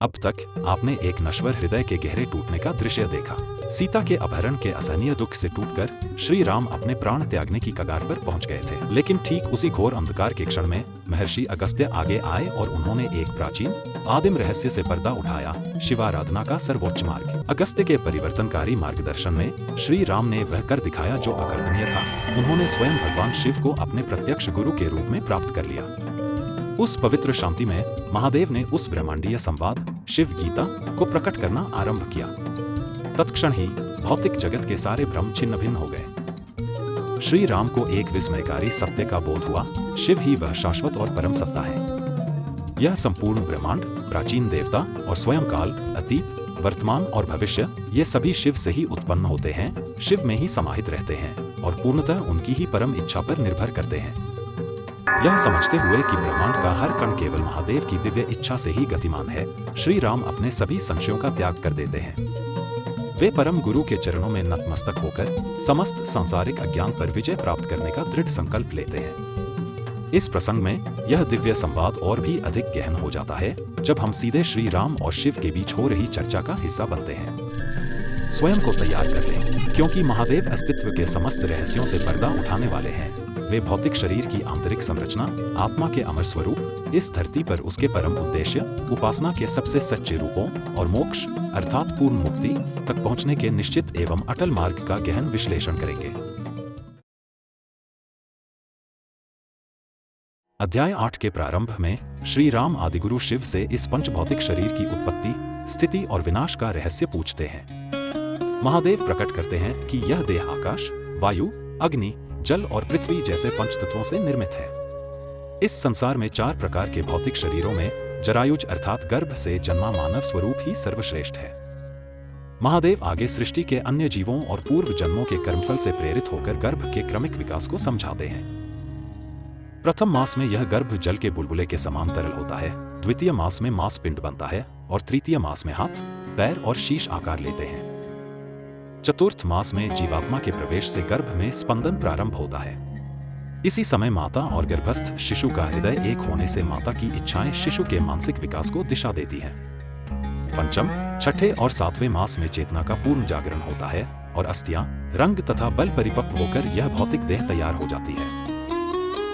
अब तक आपने एक नश्वर हृदय के गहरे टूटने का दृश्य देखा। सीता के अपहरण के असहनीय दुख से टूटकर श्री राम अपने प्राण त्यागने की कगार पर पहुंच गए थे। लेकिन ठीक उसी घोर अंधकार के क्षण में महर्षि अगस्त्य आगे आए और उन्होंने एक प्राचीन आदिम रहस्य से पर्दा उठाया, शिवाराधना का सर्वोच्च मार्ग। अगस्त्य के परिवर्तनकारी मार्गदर्शन में श्री राम ने वह कर दिखाया जो अकल्पनीय था। उन्होंने स्वयं भगवान शिव को अपने प्रत्यक्ष गुरु के रूप में प्राप्त कर लिया। उस पवित्र शांति में महादेव ने उस ब्रह्मांडीय संवाद शिव गीता को प्रकट करना आरंभ किया। तत्क्षण ही भौतिक जगत के सारे भ्रम छिन्न भिन्न हो गए। श्री राम को एक विस्मयकारी सत्य का बोध हुआ, शिव ही वह शाश्वत और परम सत्ता है। यह संपूर्ण ब्रह्मांड, प्राचीन देवता और स्वयं काल, अतीत, वर्तमान और भविष्य, ये सभी शिव से ही उत्पन्न होते हैं, शिव में ही समाहित रहते हैं और पूर्णतः उनकी ही परम इच्छा पर निर्भर करते हैं। यह समझते हुए कि ब्रह्मांड का हर कण केवल महादेव की दिव्य इच्छा से ही गतिमान है, श्री राम अपने सभी संशयों का त्याग कर देते हैं। वे परम गुरु के चरणों में नतमस्तक होकर समस्त सांसारिक अज्ञान पर विजय प्राप्त करने का दृढ़ संकल्प लेते हैं। इस प्रसंग में यह दिव्य संवाद और भी अधिक गहन हो जाता है जब हम सीधे श्री राम और शिव के बीच हो रही चर्चा का हिस्सा बनते हैं। स्वयं को तैयार कर लें, क्योंकि महादेव अस्तित्व के समस्त रहस्यों से पर्दा उठाने वाले हैं। वे भौतिक शरीर की आंतरिक संरचना, आत्मा के अमर स्वरूप, इस धरती पर उसके परम उद्देश्य, उपासना के सबसे सच्चे रूपों और मोक्ष अर्थात पूर्ण मुक्ति तक पहुंचने के निश्चित एवं अटल मार्ग का गहन विश्लेषण करेंगे। अध्याय 8 के प्रारंभ में श्री राम आदिगुरु शिव से इस पंच भौतिक शरीर की उत्पत्ति, स्थिति और विनाश का रहस्य पूछते हैं। महादेव प्रकट करते हैं कि यह देह आकाश, वायु, अग्नि, जल और पृथ्वी जैसे पंचतत्वों से निर्मित है। इस संसार में 4 प्रकार के भौतिक शरीरों में जरायुज अर्थात गर्भ से जन्मा मानव स्वरूप ही सर्वश्रेष्ठ है। महादेव आगे सृष्टि के अन्य जीवों और पूर्व जन्मों के कर्मफल से प्रेरित होकर गर्भ के क्रमिक विकास को समझाते हैं। प्रथम मास में यह गर्भ जल के बुलबुले के समान तरल होता है, द्वितीय मास में मांस पिंड बनता है और तृतीय मास में हाथ, पैर और शीश आकार लेते हैं। चतुर्थ मास में जीवात्मा के प्रवेश से गर्भ में स्पंदन प्रारंभ होता है। इसी समय माता और गर्भस्थ शिशु का हृदय एक होने से माता की इच्छाएं शिशु के मानसिक विकास को दिशा देती हैं। पंचम, छठे और 7वें मास में चेतना का पूर्ण जागरण होता है और अस्थियां, रंग तथा बल परिपक्व होकर यह भौतिक देह तैयार हो जाती है।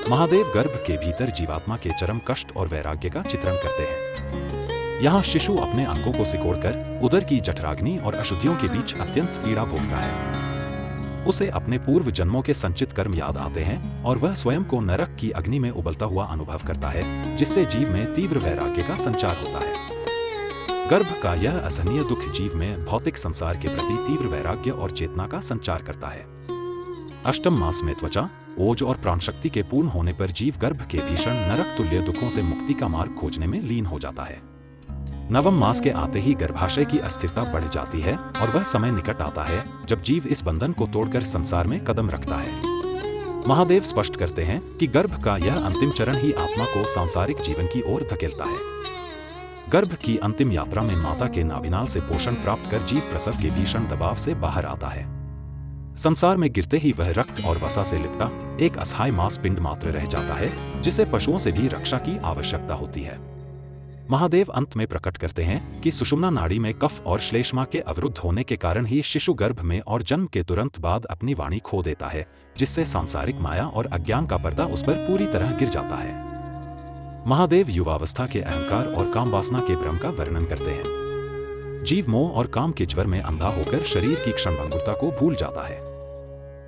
महादेव गर्भ के भीतर जीवात्मा के चरम कष्ट और वैराग्य का चित्रण करते हैं। यहाँ शिशु अपने अंगों को सिकोड़कर उदर की जठराग्नि और अशुद्धियों के बीच अत्यंत पीड़ा भोगता है। उसे अपने पूर्व जन्मों के संचित कर्म याद आते हैं और वह स्वयं को नरक की अग्नि में उबलता हुआ अनुभव करता है, जिससे जीव में तीव्र वैराग्य का संचार होता है। गर्भ का यह असहनीय दुख जीव में भौतिक संसार के प्रति तीव्र वैराग्य और चेतना का संचार करता है। अष्टम मास में त्वचा, ओज और प्राण शक्ति के पूर्ण होने पर जीव गर्भ के भीषण नरक तुल्य दुखों से मुक्ति का मार्ग खोजने में लीन हो जाता है। नवम मास के आते ही गर्भाशय की अस्थिरता बढ़ जाती है और वह समय निकट आता है जब जीव इस बंधन को तोड़कर संसार में कदम रखता है। महादेव स्पष्ट करते हैं कि गर्भ का यह अंतिम चरण ही आत्मा को सांसारिक जीवन की ओर धकेलता है। गर्भ की अंतिम यात्रा में माता के नाभिनाल से पोषण प्राप्त कर जीव प्रसव के भीषण दबाव से बाहर आता है। संसार में गिरते ही वह रक्त और वसा से लिपटा एक असहाय मांस पिंड मात्र रह जाता है, जिसे पशुओं से भी रक्षा की आवश्यकता होती है। महादेव अंत में प्रकट करते हैं कि सुषुम्ना नाड़ी में कफ और श्लेष्मा के अवरुद्ध होने के कारण ही शिशु गर्भ में और जन्म के तुरंत बाद अपनी वाणी खो देता है, जिससे सांसारिक माया और अज्ञान का पर्दा उस पर पूरी तरह गिर जाता है। महादेव युवावस्था के अहंकार और काम वासना के भ्रम का वर्णन करते हैं। जीव मोह और काम के ज्वर में अंधा होकर शरीर की क्षणभंगुरता को भूल जाता है।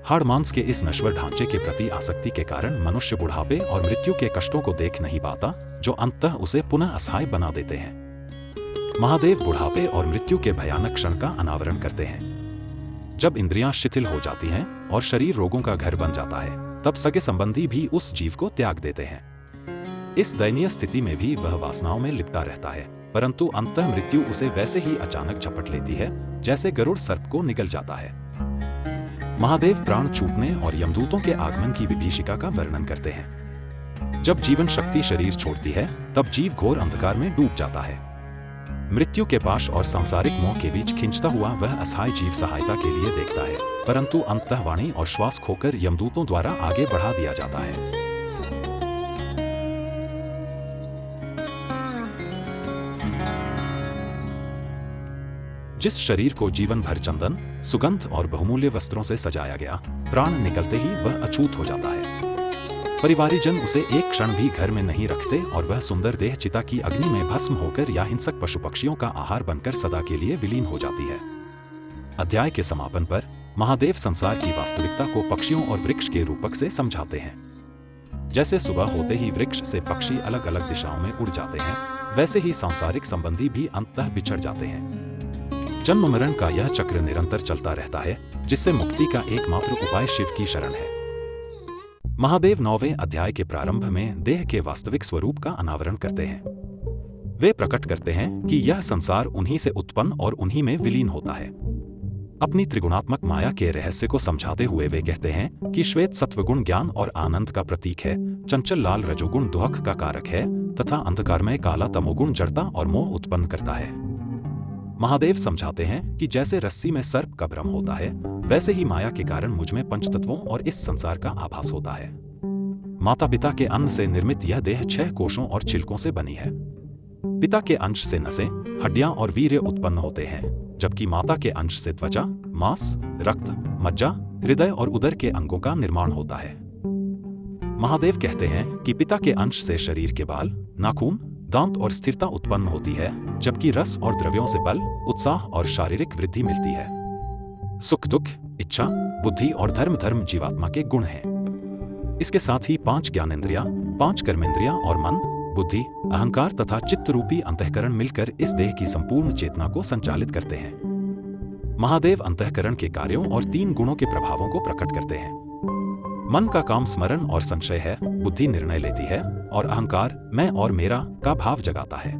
हाड़ मांस के इस नश्वर ढांचे के प्रति आसक्ति के कारण मनुष्य बुढ़ापे और मृत्यु के कष्टों को देख नहीं पाता, जो अंततः उसे पुनः असहाय बना देते हैं। महादेव बुढ़ापे और मृत्यु के भयानक क्षण का अनावरण करते हैं। जब इंद्रियां शिथिल हो जाती हैं और शरीर रोगों का घर बन जाता है, तब सगे संबंधी भी उस जीव को त्याग देते हैं। इस दयनीय स्थिति में भी वह वासनाओं में लिपटा रहता है, परंतु अंततः मृत्यु उसे वैसे ही अचानक झपट लेती है जैसे गरुड़ सर्प को निगल जाता है। महादेव प्राण छूटने और यमदूतों के आगमन की विभीषिका का वर्णन करते हैं। जब जीवन शक्ति शरीर छोड़ती है, तब जीव घोर अंधकार में डूब जाता है। मृत्यु के पाश और सांसारिक मोह के बीच खिंचता हुआ वह असहाय जीव सहायता के लिए देखता है, परंतु अंततः वाणी और श्वास खोकर यमदूतों द्वारा आगे बढ़ा दिया जाता है। जिस शरीर को जीवन भर चंदन, सुगंध और बहुमूल्य वस्त्रों से सजाया गया, प्राण निकलते ही वह अछूत हो जाता है। परिवारीजन उसे एक क्षण भी घर में नहीं रखते और वह सुंदर देह चिता की अग्नि में भस्म होकर या हिंसक पशु पक्षियों का आहार बनकर सदा के लिए विलीन हो जाती है। अध्याय के समापन पर महादेव संसार की वास्तविकता को पक्षियों और वृक्ष के रूपक से समझाते हैं। जैसे सुबह होते ही वृक्ष से पक्षी अलग अलग दिशाओं में उड़ जाते हैं, वैसे ही सांसारिक संबंधी भी अंततः बिछड़ जाते हैं। जन्म मरण का यह चक्र निरंतर चलता रहता है, जिससे मुक्ति का एकमात्र उपाय शिव की शरण है। महादेव 9वें अध्याय के प्रारंभ में देह के वास्तविक स्वरूप का अनावरण करते हैं। वे प्रकट करते हैं कि यह संसार उन्हीं से उत्पन्न और उन्हीं में विलीन होता है। अपनी त्रिगुणात्मक माया के रहस्य को समझाते हुए वे कहते हैं कि श्वेत सत्वगुण ज्ञान और आनंद का प्रतीक है, चंचल लाल रजोगुण दुहक का कारक है तथा अंधकारमय काला तमोगुण जड़ता और मोह उत्पन्न करता है। महादेव समझाते हैं कि जैसे रस्सी में सर्प का भ्रम होता है, वैसे ही माया के कारण मुझ में पंचतत्वों और इस संसार का आभास होता है। माता पिता के अन्न से निर्मित यह देह 6 कोशों और छिलकों से बनी है। पिता के अंश से नसें, हड्डियां और वीर्य उत्पन्न होते हैं, जबकि माता के अंश से त्वचा, मांस, रक्त, मज्जा, हृदय और उदर के अंगों का निर्माण होता है। महादेव कहते हैं कि पिता के अंश से शरीर के बाल, नाखून, दांत और स्थिरता उत्पन्न होती है, जबकि रस और द्रव्यों से बल, उत्साह और शारीरिक वृद्धि मिलती है। सुख दुख, इच्छा, बुद्धि और धर्म जीवात्मा के गुण हैं। इसके साथ ही 5 ज्ञानेंद्रियां, 5 कर्मेंद्रियां और मन, बुद्धि, अहंकार तथा चित्त रूपी अंतःकरण मिलकर इस देह की संपूर्ण चेतना को संचालित करते हैं। महादेव अंतःकरण के कार्यों और 3 गुणों के प्रभावों को प्रकट करते हैं। मन का काम स्मरण और संशय है, बुद्धि निर्णय लेती है और अहंकार मैं और मेरा का भाव जगाता है।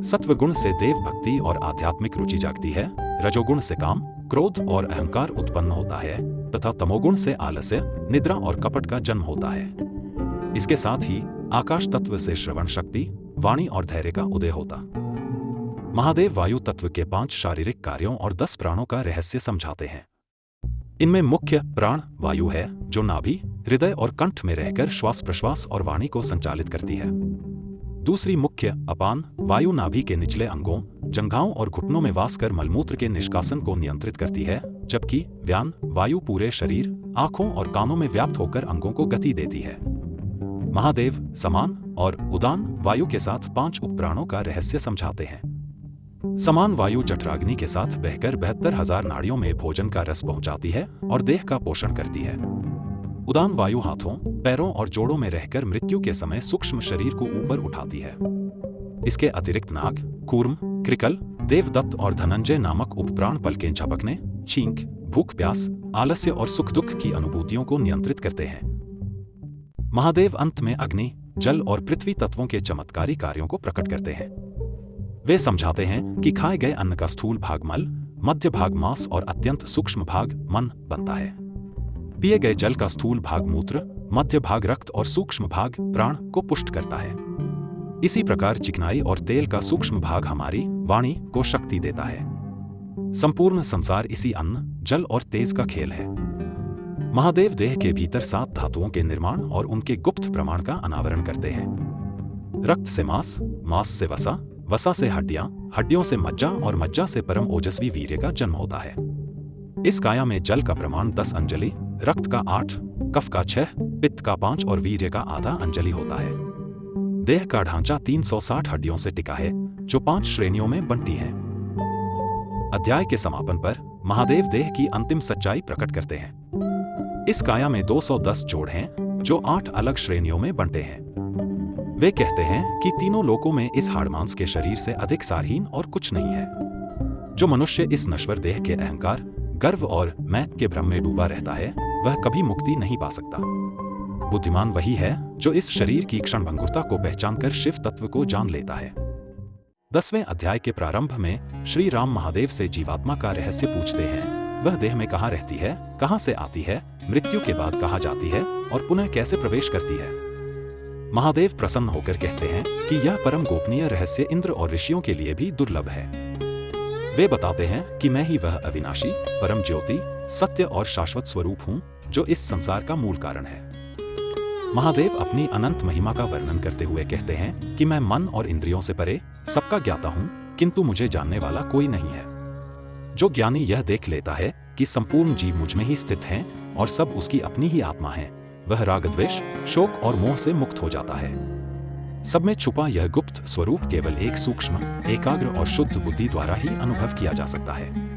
सत्वगुण से देव भक्ति और आध्यात्मिक रुचि जागती है, रजोगुण से काम, क्रोध और अहंकार उत्पन्न होता है तथा तमोगुण से आलस्य, निद्रा और कपट का जन्म होता है। इसके साथ ही आकाश तत्व से श्रवण शक्ति, वाणी और धैर्य का उदय होता। महादेव वायु तत्व के 5 शारीरिक कार्यों और 10 प्राणों का रहस्य समझाते हैं। इनमें मुख्य प्राण वायु है, जो नाभि, हृदय और कंठ में रहकर श्वास प्रश्वास और वाणी को संचालित करती है। दूसरी मुख्य अपान वायु नाभि के निचले अंगों, जंघाओं और घुटनों में वास कर मलमूत्र के निष्कासन को नियंत्रित करती है, जबकि व्यान वायु पूरे शरीर, आंखों और कानों में व्याप्त होकर अंगों को गति देती है। महादेव समान और उदान वायु के साथ 5 उपप्राणों का रहस्य समझाते हैं। समान वायु जठराग्नि के साथ बहकर 72,000 नाड़ियों में भोजन का रस पहुंचाती है और देह का पोषण करती है। उदान वायु हाथों, पैरों और जोड़ों में रहकर मृत्यु के समय सूक्ष्म शरीर को ऊपर उठाती है। इसके अतिरिक्त नाग, कूर्म, कृकल, देवदत्त और धनंजय नामक उपप्राण पलकें झपकने, छींक, भूख प्यास, आलस्य और सुख दुख की अनुभूतियों को नियंत्रित करते हैं। महादेव अंत में अग्नि, जल और पृथ्वी तत्वों के चमत्कारी कार्यों को प्रकट करते हैं। वे समझाते हैं कि खाए गए अन्न का स्थूल भाग मल, मध्य भाग मांस और अत्यंत सूक्ष्म भाग मन बनता है। पिए गए जल का स्थूल भाग मूत्र, मध्य भाग रक्त और सूक्ष्म भाग प्राण को पुष्ट करता है। इसी प्रकार चिकनाई और तेल का सूक्ष्म भाग हमारी वाणी को शक्ति देता है। संपूर्ण संसार इसी अन्न, जल और तेज का खेल है। महादेव देह के भीतर 7 धातुओं के निर्माण और उनके गुप्त प्रमाण का अनावरण करते हैं। रक्त से मांस, मांस से वसा, वसा से हड्डियां, हड्डियों से मज्जा और मज्जा से परम ओजस्वी वीर्य का जन्म होता है। इस काया में जल का प्रमाण 10 अंजलि, रक्त का 8, कफ का 6, पित्त का 5 और वीर्य का आधा अंजलि होता है। देह का ढांचा 360 हड्डियों से टिका है, जो 5 श्रेणियों में बंटी हैं। अध्याय के समापन पर महादेव देह की अंतिम सच्चाई प्रकट करते हैं। इस काया में 210 जोड़ हैं, जो 8 अलग श्रेणियों में बंटे हैं। वे कहते हैं कि तीनों लोकों में इस हाड़मांस के शरीर से अधिक सारहीन और कुछ नहीं है। जो मनुष्य इस नश्वर देह के अहंकार, गर्व और मैं के भ्रम में डूबा रहता है, वह कभी मुक्ति नहीं पा सकता। बुद्धिमान वही है जो इस शरीर की क्षणभंगुरता को पहचानकर शिव तत्व को जान लेता है। 10वें अध्याय के प्रारंभ में श्री राम महादेव से जीवात्मा का रहस्य पूछते हैं। वह देह में कहाँ रहती है, कहाँ से आती है, मृत्यु के बाद कहाँ जाती है और पुनः कैसे प्रवेश करती है। महादेव प्रसन्न होकर कहते हैं कि यह परम गोपनीय रहस्य इंद्र और ऋषियों के लिए भी दुर्लभ है। वे बताते हैं कि मैं ही वह अविनाशी, परम ज्योति, सत्य और शाश्वत स्वरूप हूँ, जो इस संसार का मूल कारण है। महादेव अपनी अनंत महिमा का वर्णन करते हुए कहते हैं कि मैं मन और इंद्रियों से परे सबका ज्ञाता हूँ, किंतु मुझे जानने वाला कोई नहीं है। जो ज्ञानी यह देख लेता है कि संपूर्ण जीव मुझ में ही स्थित हैं और सब उसकी अपनी ही आत्मा है, वह राग द्वेष, शोक और मोह से मुक्त हो जाता है। सब में छुपा यह गुप्त स्वरूप केवल एक सूक्ष्म, एकाग्र और शुद्ध बुद्धि द्वारा ही अनुभव किया जा सकता है।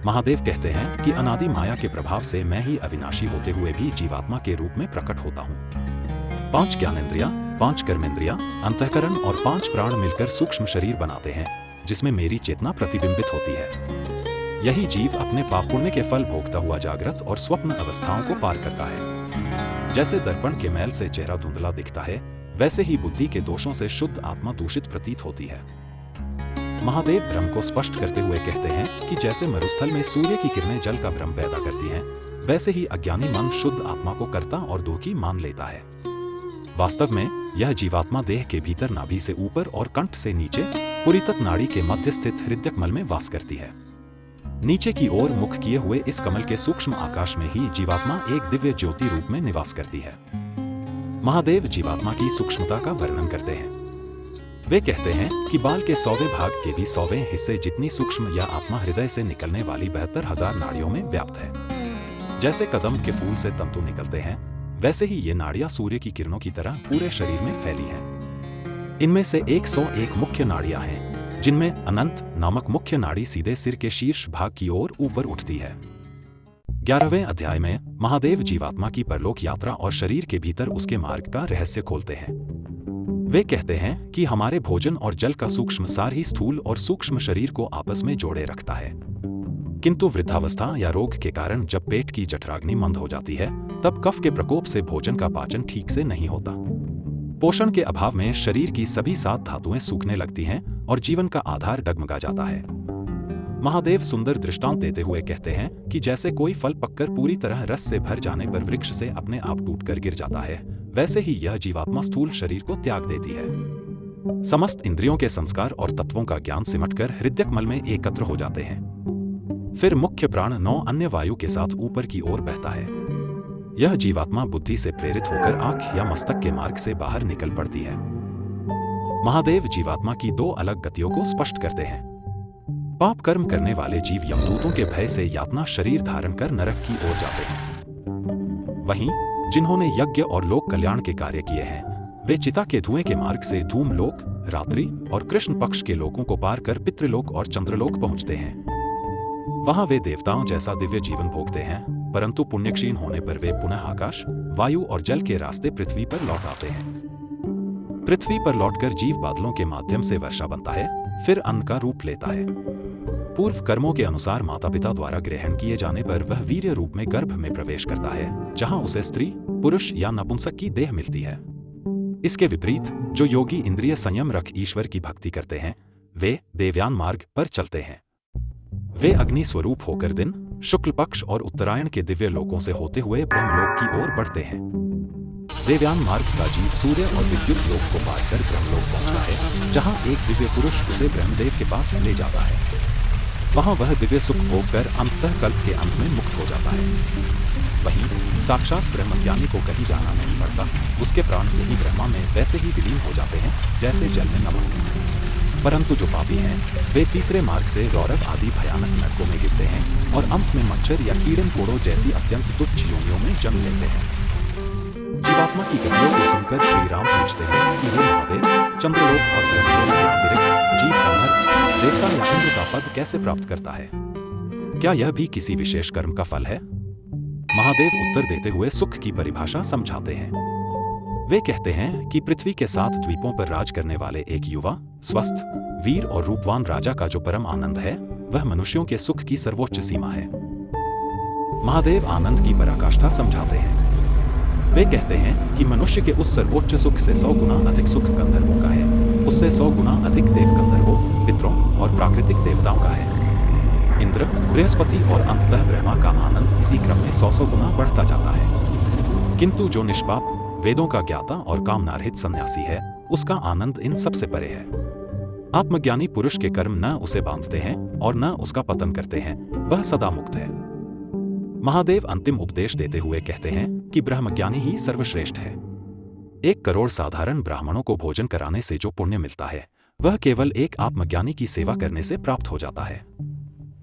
महादेव कहते हैं कि अनादि माया के प्रभाव से मैं ही अविनाशी होते हुए भी जीवात्मा के रूप में प्रकट होता हूँ। 5 ज्ञानेंद्रियां, 5 कर्मेंद्रियां, अंतःकरण और 5 प्राण मिलकर सूक्ष्म शरीर बनाते हैं, जिसमें मेरी चेतना प्रतिबिंबित होती है। यही जीव अपने पाप पुण्य के फल भोगता हुआ जागृत और स्वप्न अवस्थाओं को पार करता है। जैसे दर्पण के मैल से चेहरा धुंधला दिखता है, वैसे ही बुद्धि के दोषों से शुद्ध आत्मा दूषित प्रतीत होती है। महादेव भ्रम को स्पष्ट करते हुए कहते हैं कि जैसे मरुस्थल में सूर्य की किरणें जल का भ्रम पैदा करती हैं, वैसे ही अज्ञानी मन शुद्ध आत्मा को कर्ता और दोषी मान लेता है। वास्तव में यह जीवात्मा देह के भीतर नाभि से ऊपर और कंठ से नीचे पुरीतक नाड़ी के मध्य स्थित हृदय कमल में वास करती है। नीचे की ओर मुख किए हुए इस कमल के सूक्ष्म आकाश में ही जीवात्मा एक दिव्य ज्योति रूप में निवास करती है। महादेव जीवात्मा की सूक्ष्मता का वर्णन करते हैं। वे कहते हैं कि बाल के 100वें भाग के भी 100वें हिस्से जितनी सूक्ष्म यह आत्मा हृदय से निकलने वाली 72,000 नाड़ियों में व्याप्त है। जैसे कदम के फूल से तंतु निकलते हैं, वैसे ही ये नाड़ियां सूर्य की किरणों की तरह पूरे शरीर में फैली हैं। इनमें से 101 मुख्य नाड़ियां हैं, जिनमें अनंत नामक मुख्य नाड़ी सीधे सिर के शीर्ष भाग की ओर ऊपर उठती है। 11वें अध्याय में महादेव जीवात्मा की परलोक यात्रा और शरीर के भीतर उसके मार्ग का रहस्य खोलते हैं। वे कहते हैं कि हमारे भोजन और जल का सूक्ष्म सार ही स्थूल और सूक्ष्म शरीर को आपस में जोड़े रखता है। किंतु वृद्धावस्था या रोग के कारण जब पेट की जठराग्नि मंद हो जाती है, तब कफ के प्रकोप से भोजन का पाचन ठीक से नहीं होता। पोषण के अभाव में शरीर की सभी 7 धातुएं सूखने लगती हैं और जीवन का आधार डगमगा जाता है। महादेव सुंदर दृष्टांत देते हुए कहते हैं कि जैसे कोई फल पककर पूरी तरह रस से भर जाने पर वृक्ष से अपने आप टूटकर गिर जाता है, वैसे ही यह जीवात्मा स्थूल शरीर को त्याग देती है। समस्त इंद्रियों के संस्कार और तत्वों का ज्ञान सिमटकर हृदय कमल में एकत्र हो जाते हैं। फिर मुख्य प्राण 9 अन्य वायु के साथ ऊपर की ओर बहता है। यह जीवात्मा बुद्धि से प्रेरित होकर आंख या मस्तक के मार्ग से बाहर निकल पड़ती है। महादेव जीवात्मा की 2 अलग गतियों को स्पष्ट करते हैं। पाप कर्म करने वाले जीव यमदूतों के भय से यातना शरीर धारण कर नरक की ओर जाते हैं। वहीं जिन्होंने यज्ञ और लोक कल्याण के कार्य किए हैं, वे चिता के धुएं के मार्ग से धूमलोक, रात्रि और कृष्ण पक्ष के लोकों को पार कर पितृलोक और चंद्रलोक पहुंचते हैं। वहां वे देवताओं जैसा दिव्य जीवन भोगते हैं, परंतु पुण्यक्षीण होने पर वे पुनः आकाश, वायु और जल के रास्ते पृथ्वी पर लौट आते हैं। पृथ्वी पर लौटकर जीव बादलों के माध्यम से वर्षा बनता है, फिर अन्न का रूप लेता है। पूर्व कर्मों के अनुसार माता पिता द्वारा ग्रहण किए जाने पर वह वीर्य रूप में गर्भ में प्रवेश करता है, जहां उसे स्त्री, पुरुष या नपुंसक की देह मिलती है। इसके विपरीत जो योगी इंद्रिय संयम रख ईश्वर की भक्ति करते हैं, वे देवयान मार्ग पर चलते हैं। वे अग्नि स्वरूप होकर दिन, शुक्ल पक्ष और उत्तरायण के दिव्य लोकों से होते हुए ब्रह्मलोक की ओर बढ़ते हैं। देवयान मार्ग का जीव सूर्य और विद्युत लोक को पार कर ब्रह्मलोक पहुंचता है, जहां एक दिव्य पुरुष उसे ब्रह्मदेव के पास ले जाता है। वहां वह दिव्य सुख भोगकर अंततः कल्प के अंत में मुक्त हो जाता है। वहीं साक्षात ब्रह्मज्ञानी को कहीं जाना नहीं पड़ता, उसके प्राण यही ब्रह्मा में वैसे ही विलीन हो जाते हैं जैसे जल में नमक। परंतु जो पापी हैं, वे तीसरे मार्ग से रौरव आदि भयानक नरकों में गिरते हैं और अंत में मच्छर या कीड़न कोड़ों जैसी अत्यंत तुच्छ योनियों में जन्म लेते हैं। जीवात्मा की गतियों को सुनकर श्री राम पूछते हैं कि हे महादेव, चंद्रलोक और ब्रह्मलोक के अतिरिक्त जीव का नर, देवता या इंद्र का पद कैसे प्राप्त करता है? क्या यह भी किसी विशेष कर्म का फल है? महादेव उत्तर देते हुए सुख की परिभाषा समझाते हैं। वे कहते हैं कि पृथ्वी के 7 द्वीपों पर राज करने वाले एक युवा, स्वस्थ, वीर और रूपवान राजा का जो परम आनंद है, वह मनुष्यों के सुख की सर्वोच्च सीमा है। महादेव आनंद की पराकाष्ठा समझाते हैं। वे कहते हैं कि मनुष्य के उस सर्वोच्च सुख से 100 गुना अधिक सुख गंधर्वों का है, उससे 100 गुना अधिक देव गंधर्वों, पितरों और प्राकृतिक देवताओं का है। इंद्र, बृहस्पति और अंततः ब्रह्मा का आनंद इसी क्रम में 100 गुना बढ़ता जाता है। किंतु जो निष्पाप, वेदों का ज्ञाता और कामनारहित सन्यासी है, उसका आनंद इन सबसे परे है। आत्मज्ञानी पुरुष के कर्म न उसे बांधते हैं और न उसका पतन करते हैं, वह सदा मुक्त है। महादेव अंतिम उपदेश देते हुए कहते हैं कि ब्रह्मज्ञानी ही सर्वश्रेष्ठ है। 1 करोड़ साधारण ब्राह्मणों को भोजन कराने से जो पुण्य मिलता है, वह केवल एक आत्मज्ञानी की सेवा करने से प्राप्त हो जाता है।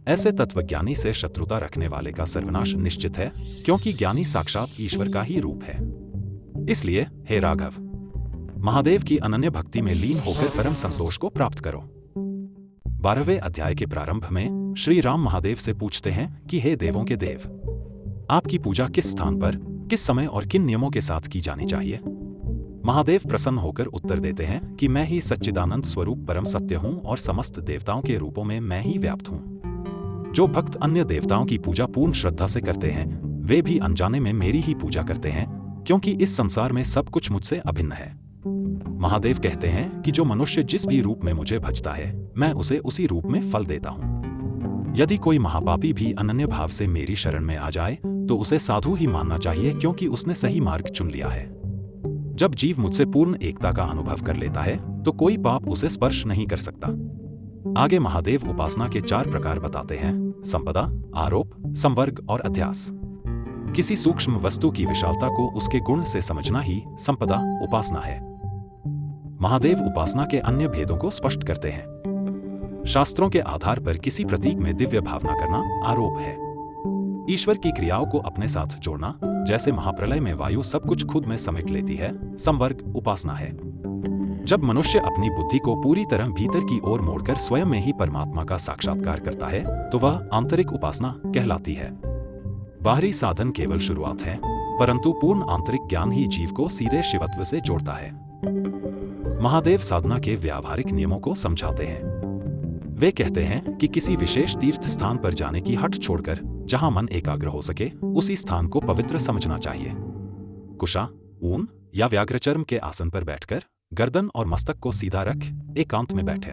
ऐसे तत्वज्ञानी से शत्रुता रखने वाले का सर्वनाश निश्चित है, क्योंकि ज्ञानी साक्षात ईश्वर का ही रूप है। इसलिए हे राघव, महादेव की अनन्य भक्ति में लीन होकर परम संतोष को प्राप्त करो। 12वें अध्याय के प्रारंभ में श्री राम महादेव से पूछते हैं कि हे देवों के देव, आपकी पूजा किस स्थान पर, किस समय और किन नियमों के साथ की जानी चाहिए। महादेव प्रसन्न होकर उत्तर देते हैं कि मैं ही सच्चिदानंद स्वरूप परम सत्य हूं और समस्त देवताओं के रूपों में मैं ही व्याप्त हूं। जो भक्त अन्य देवताओं की पूजा पूर्ण श्रद्धा से करते हैं, वे भी अनजाने में मेरी ही पूजा करते हैं, क्योंकि इस संसार में सब कुछ मुझसे अभिन्न है। महादेव कहते हैं कि जो मनुष्य जिस भी रूप में मुझे भजता है, मैं उसे उसी रूप में फल देता हूं। यदि कोई महापापी भी अनन्य भाव से मेरी शरण में आ जाए तो उसे साधु ही मानना चाहिए, क्योंकि उसने सही मार्ग चुन लिया है। जब जीव मुझसे पूर्ण एकता का अनुभव कर लेता है तो कोई पाप उसे स्पर्श नहीं कर सकता। आगे महादेव उपासना के 4 प्रकार बताते हैं: संपदा, आरोप, संवर्ग और अध्यास। किसी सूक्ष्म वस्तु की विशालता को उसके गुण से समझना ही संपदा उपासना है। महादेव उपासना के अन्य भेदों को स्पष्ट करते हैं। शास्त्रों के आधार पर किसी प्रतीक में दिव्य भावना करना आरोप है। ईश्वर की क्रियाओं को अपने साथ जोड़ना, जैसे महाप्रलय में वायु सब कुछ खुद में समेट लेती है, संवर्ग उपासना है। जब मनुष्य अपनी बुद्धि को पूरी तरह भीतर की ओर मोड़कर स्वयं में ही परमात्मा का साक्षात्कार करता है तो वह आंतरिक उपासना कहलाती है। बाहरी साधन केवल शुरुआत है, परंतु पूर्ण आंतरिक ज्ञान ही जीव को सीधे शिवत्व से जोड़ता है। महादेव साधना के व्यावहारिक नियमों को समझाते हैं। वे कहते हैं कि किसी विशेष तीर्थ स्थान पर जाने की हट छोड़कर जहां मन एकाग्र हो सके उसी स्थान को पवित्र समझना चाहिए। कुशा, ऊन या व्याघ्रचर्म के आसन पर बैठकर गर्दन और मस्तक को सीधा रख एकांत में बैठे।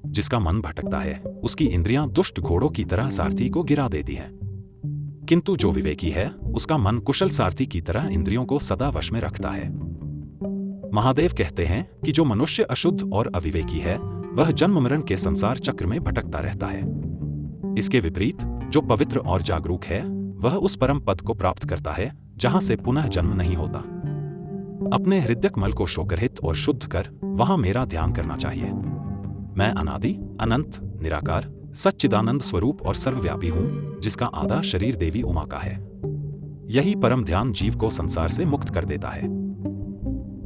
जिसका मन भटकता है उसकी इंद्रियां दुष्ट घोड़ों की तरह सारथी को गिरा देती हैं, किंतु जो विवेकी है उसका मन कुशल सारथी की तरह इंद्रियों को सदा वश में रखता है। महादेव कहते हैं कि जो मनुष्य अशुद्ध और अविवेकी है वह जन्म मरण के संसार चक्र में भटकता रहता है। इसके विपरीत जो पवित्र और जागरूक है वह उस परम पद को प्राप्त करता है जहां से पुनः जन्म नहीं होता। अपने हृदयक मल को शोकरहित और शुद्ध कर वहां मेरा ध्यान करना चाहिए। मैं अनादि, अनंत, निराकार, सच्चिदानंद स्वरूप और सर्वव्यापी हूं, जिसका आधा शरीर देवी उमा का है। यही परम ध्यान जीव को संसार से मुक्त कर देता है।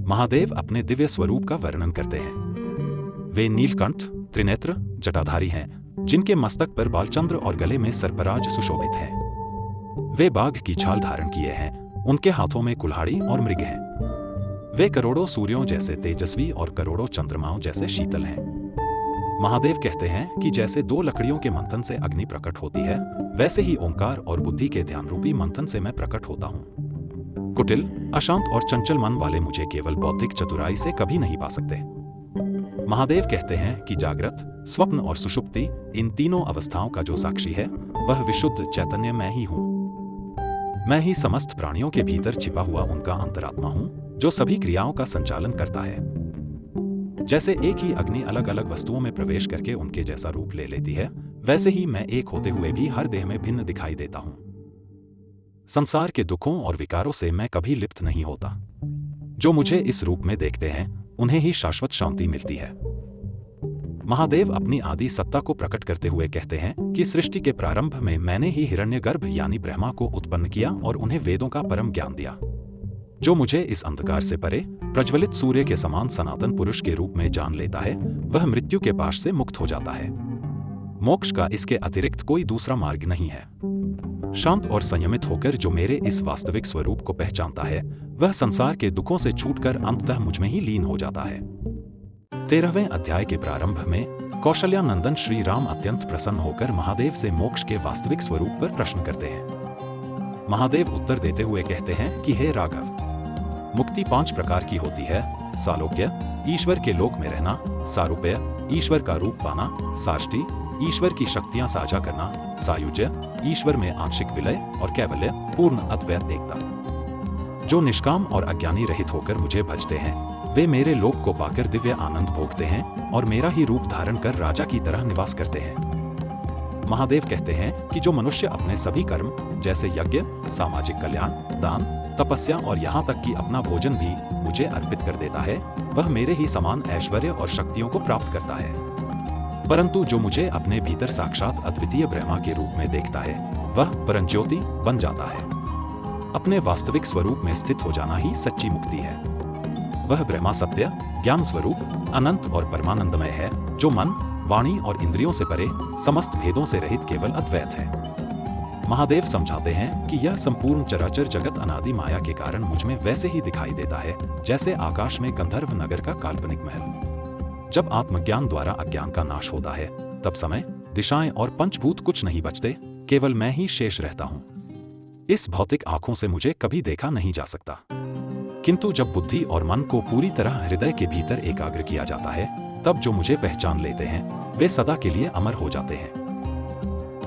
महादेव अपने दिव्य स्वरूप का वर्णन करते हैं। वे नीलकंठ, त्रिनेत्र, जटाधारी हैं, जिनके मस्तक पर बालचंद्र और गले में सर्पराज सुशोभित हैं। वे बाघ की छाल धारण किए हैं, उनके हाथों में कुल्हाड़ी और मृग हैं। वे करोड़ों सूर्यों जैसे तेजस्वी और करोड़ों चंद्रमाओं जैसे शीतल हैं। महादेव कहते हैं कि जैसे 2 लकड़ियों के मंथन से अग्नि प्रकट होती है, वैसे ही ओंकार और बुद्धि के ध्यान रूपी मंथन से मैं प्रकट होता हूँ। कुटिल, अशांत और चंचल मन वाले मुझे केवल बौद्धिक चतुराई से कभी नहीं पा सकते। महादेव कहते हैं कि जागृत, स्वप्न और सुषुप्ति, इन तीनों अवस्थाओं का जो साक्षी है वह विशुद्ध चैतन्य मैं ही हूँ। मैं ही समस्त प्राणियों के भीतर छिपा हुआ उनका अंतरात्मा हूँ, जो सभी क्रियाओं का संचालन करता है। जैसे एक ही अग्नि अलग अलग वस्तुओं में प्रवेश करके उनके जैसा रूप ले लेती है, वैसे ही मैं एक होते हुए भी हर देह में भिन्न दिखाई देता हूँ। संसार के दुखों और विकारों से मैं कभी लिप्त नहीं होता। जो मुझे इस रूप में देखते हैं उन्हें ही शाश्वत शांति मिलती है। महादेव अपनी आदि सत्ता को प्रकट करते हुए कहते हैं कि सृष्टि के प्रारंभ में मैंने ही हिरण्यगर्भ यानी ब्रह्मा को उत्पन्न किया और उन्हें वेदों का परम ज्ञान दिया। जो मुझे इस अंधकार से परे प्रज्वलित सूर्य के समान सनातन पुरुष के रूप में जान लेता है वह मृत्यु के पाश से मुक्त हो जाता है। मोक्ष का इसके अतिरिक्त कोई दूसरा मार्ग नहीं है। शांत और संयमित होकर जो मेरे इस वास्तविक स्वरूप को पहचानता है वह संसार के दुखों से छूटकर अंततः मुझ में ही लीन हो जाता है। 13वें अध्याय के प्रारंभ में कौशल्यानंदन श्री राम अत्यंत प्रसन्न होकर महादेव से मोक्ष के वास्तविक स्वरूप पर प्रश्न करते हैं। महादेव उत्तर देते हुए कहते हैं कि हे राघव, मुक्ति 5 प्रकार की होती है: सालोक्य, ईश्वर के लोक में रहना; सारूप्य, ईश्वर का रूप पाना; साष्टी, ईश्वर की शक्तियां साझा करना; सायुज्य, ईश्वर में आंशिक विलय; और कैवल्य, पूर्ण अद्वैत एकता। जो निष्काम और अज्ञानी रहित होकर मुझे भजते हैं वे मेरे लोक को पाकर दिव्य आनंद भोगते हैं और मेरा ही रूप धारण कर राजा की तरह निवास करते हैं। महादेव कहते हैं कि जो मनुष्य अपने सभी कर्म जैसे यज्ञ, सामाजिक कल्याण, दान, तपस्या और यहाँ तक कि अपना भोजन भी मुझे अर्पित कर देता है वह मेरे ही समान ऐश्वर्य और शक्तियों को प्राप्त करता है। परंतु जो मुझे अपने भीतर साक्षात अद्वितीय ब्रह्मा के रूप में देखता है वह परंज्योति बन जाता है। अपने वास्तविक स्वरूप में स्थित हो जाना ही सच्ची मुक्ति है। वह ब्रह्मा सत्य, ज्ञान स्वरूप, अनंत और परमानंदमय है, जो मन, वाणी और इंद्रियों से परे, समस्त भेदों से रहित केवल अद्वैत है। महादेव समझाते हैं कि यह संपूर्ण चराचर जगत अनादि माया के कारण मुझ में वैसे ही दिखाई देता है जैसे आकाश में गंधर्व नगर का काल्पनिक महल। जब आत्मज्ञान द्वारा अज्ञान का नाश होता है तब समय, दिशाएं और पंचभूत कुछ नहीं बचते, केवल मैं ही शेष रहता हूं। इस भौतिक आंखों से मुझे कभी देखा नहीं जा सकता, किंतु जब बुद्धि और मन को पूरी तरह हृदय के भीतर एकाग्र किया जाता है तब जो मुझे पहचान लेते हैं वे सदा के लिए अमर हो जाते हैं।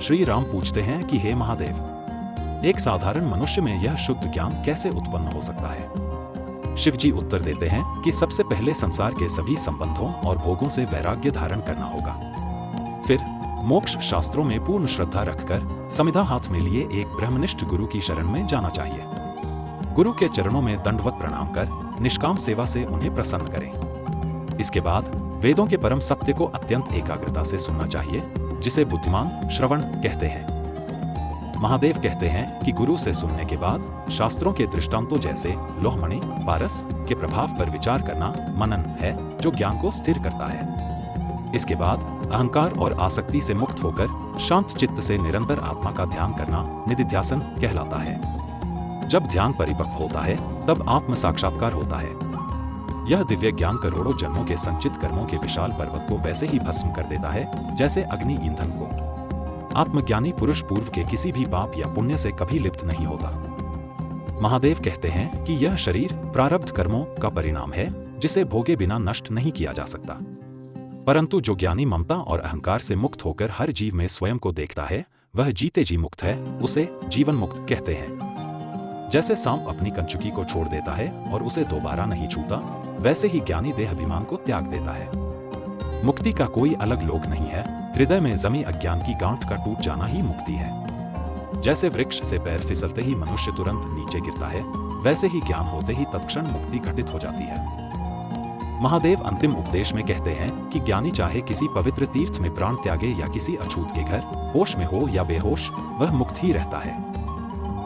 श्री राम पूछते हैं कि हे महादेव, एक साधारण मनुष्य में यह शुद्ध ज्ञान कैसे उत्पन्न हो सकता है? शिवजी उत्तर देते हैं कि सबसे पहले संसार के सभी संबंधों और भोगों से वैराग्य धारण करना होगा। फिर मोक्ष शास्त्रों में पूर्ण श्रद्धा रखकर समिधा हाथ में लिए एक ब्रह्मनिष्ठ गुरु की शरण में जाना चाहिए। गुरु के चरणों में दंडवत प्रणाम कर निष्काम सेवा से उन्हें प्रसन्न करें। इसके बाद वेदों के परम सत्य को अत्यंत एकाग्रता से सुनना चाहिए, जिसे बुद्धिमान श्रवण कहते हैं। महादेव कहते हैं कि गुरु से सुनने के बाद शास्त्रों के दृष्टांतों जैसे लोहमणि, पारस के प्रभाव पर विचार करना मनन है, जो ज्ञान को स्थिर करता है। इसके बाद अहंकार और आसक्ति से मुक्त होकर शांत चित्त से निरंतर आत्मा का ध्यान करना निदिध्यासन कहलाता है। जब ध्यान परिपक्व होता है तब आत्म साक्षात्कार होता है। यह दिव्य ज्ञान करोड़ों जन्मों के संचित कर्मों के विशाल पर्वत को वैसे ही भस्म कर देता है जैसे अग्नि ईंधन को। आत्मज्ञानी पुरुष पूर्व के किसी भी पाप या पुण्य से कभी लिप्त नहीं होता। महादेव कहते हैं कि यह शरीर प्रारब्ध कर्मों का परिणाम है, जिसे भोगे बिना नष्ट नहीं किया जा सकता। परंतु जो ज्ञानी ममता और अहंकार से मुक्त होकर हर जीव में स्वयं को देखता है वह जीते जी मुक्त है, उसे जीवन मुक्त कहते हैं। जैसे सांप अपनी कंचुकी को छोड़ देता है और उसे दोबारा नहीं छूता, वैसे ही ज्ञानी देह अभिमान को त्याग देता है। मुक्ति का कोई अलग लोक नहीं है, हृदय में जमी अज्ञान की गांठ का टूट जाना ही मुक्ति है। जैसे वृक्ष से पैर फिसलते ही मनुष्य तुरंत नीचे गिरता है, वैसे ही ज्ञान होते ही तत्क्षण मुक्ति घटित हो जाती है। महादेव अंतिम उपदेश में कहते हैं कि ज्ञानी चाहे किसी पवित्र तीर्थ में प्राण त्यागे या किसी अछूत के घर, होश में हो या बेहोश, वह मुक्त ही रहता है।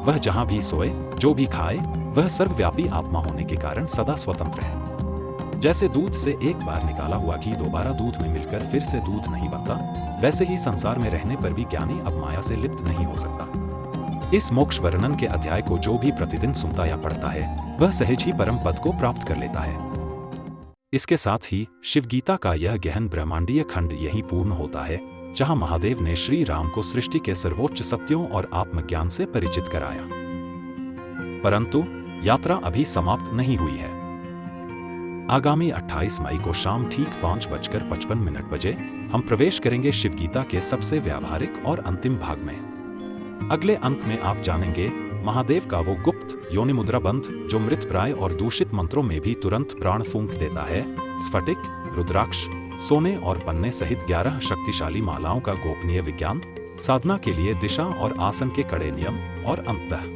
वह जहां भी सोए, जो भी खाए, वह सर्वव्यापी आत्मा होने के कारण सदा स्वतंत्र है। जैसे दूध से एक बार निकाला हुआ घी दोबारा दूध में मिलकर फिर से दूध नहीं बनता, वैसे ही संसार में रहने पर भी ज्ञानी अब माया से लिप्त नहीं हो सकता। इस मोक्ष वर्णन के अध्याय को जो भी प्रतिदिन सुनता या पढ़ता है वह सहज ही परम पद को प्राप्त कर लेता है। इसके साथ ही शिव गीता का यह गहन ब्रह्मांडीय खंड यहीं पूर्ण होता है, जहां महादेव ने श्री राम को सृष्टि के सर्वोच्च सत्यों और आत्मज्ञान से परिचित कराया। परंतु यात्रा अभी समाप्त नहीं हुई है। आगामी 28 मई को शाम ठीक 5:55 बजे हम प्रवेश करेंगे शिव गीता के सबसे व्यावहारिक और अंतिम भाग में। अगले अंक में आप जानेंगे महादेव का वो गुप्त योनि मुद्रा बंध जो मृत प्राय और दूषित मंत्रों में भी तुरंत प्राण फूंक देता है। स्फटिक, रुद्राक्ष, सोने और पन्ने सहित 11 शक्तिशाली मालाओं का गोपनीय विज्ञान, साधना के लिए दिशा और आसन के कड़े नियम और अंततः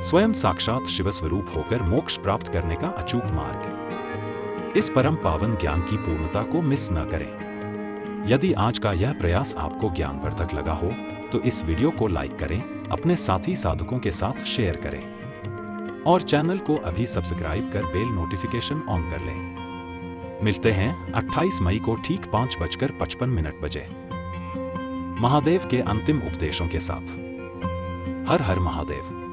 स्वयं साक्षात शिव स्वरूप होकर मोक्ष प्राप्त करने का अचूक मार्ग। इस परम पावन ज्ञान की पूर्णता को मिस न करें। यदि आज का यह प्रयास आपको ज्ञानवर्धक लगा हो तो इस वीडियो को लाइक करें, अपने साथी साधकों के साथ शेयर करें और चैनल को अभी सब्सक्राइब कर बेल नोटिफिकेशन ऑन कर लें। मिलते हैं 28 मई को ठीक 5:55 बजे महादेव के अंतिम उपदेशों के साथ। हर हर महादेव।